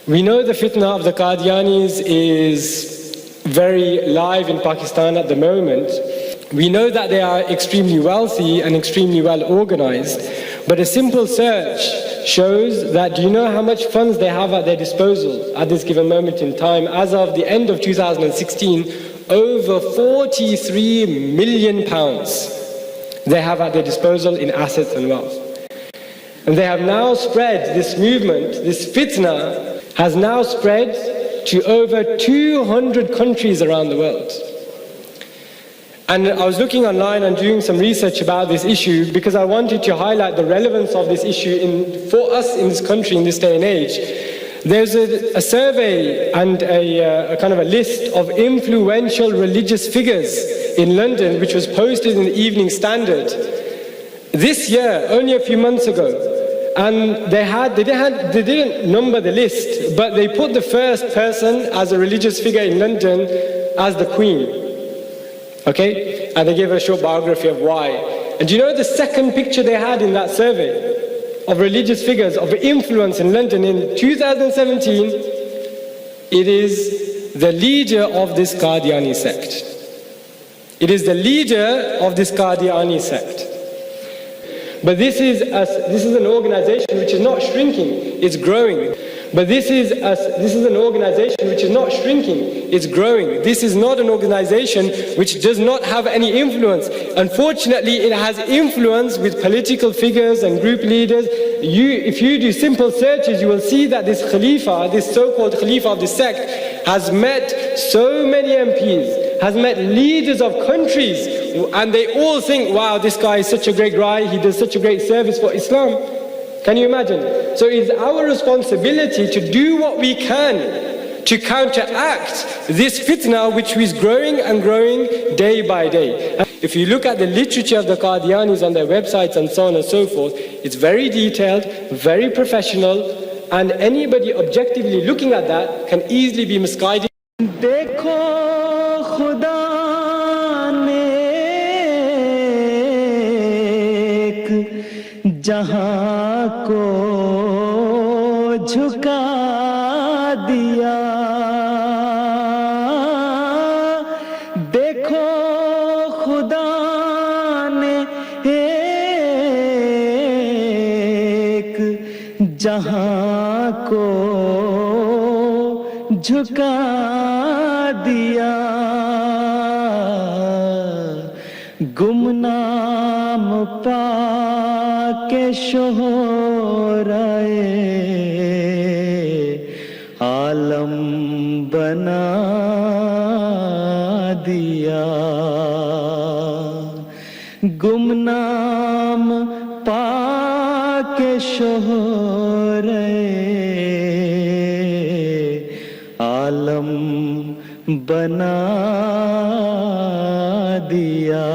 We know the fitna of the Qadianis is very live in Pakistan at the moment. We know that they are extremely wealthy and extremely well organized, but a simple search shows that, do you know how much funds they have at their disposal at this given moment in time? As of the end of 2016, over 43 million pounds they have at their disposal in assets and wealth. And they have now spread this movement, this fitna has now spread to over 200 countries around the world. And I was looking online and doing some research about this issue because I wanted to highlight the relevance of this issue for us in this country, in this day and age. There's a survey and a kind of a list of influential religious figures in London, which was posted in the Evening Standard this year, only a few months ago. And they didn't number the list, but they put the first person as a religious figure in London as the Queen. Okay? And they gave a short biography of why. And do you know the second picture they had in that survey of religious figures of influence in London in 2017? It is the leader of this Qadiani sect. It is the leader of this Qadiani sect. But this is an organization which is not shrinking, it's growing. But this is an organization which is not shrinking, it's growing. This is not an organization which does not have any influence. Unfortunately, it has influence with political figures and group leaders. If you do simple searches, you will see that this Khalifa, this so-called Khalifa of the sect, has met so many MPs, has met leaders of countries, and they all think, wow, this guy is such a great guy, he does such a great service for Islam. Can you imagine? So it's our responsibility to do what we can to counteract this fitna which is growing and growing day by day. If you look at the literature of the Qadianis on their websites and so on and so forth, it's very detailed, very professional, and anybody objectively looking at that can easily be misguided. जहाँ को झुका दिया, देखो खुदा ने एक जहाँ को झुका दिया, गुमनाम पा के शोहराए आलम बना दिया, गुमनाम पाके शोहराए आलम बना दिया।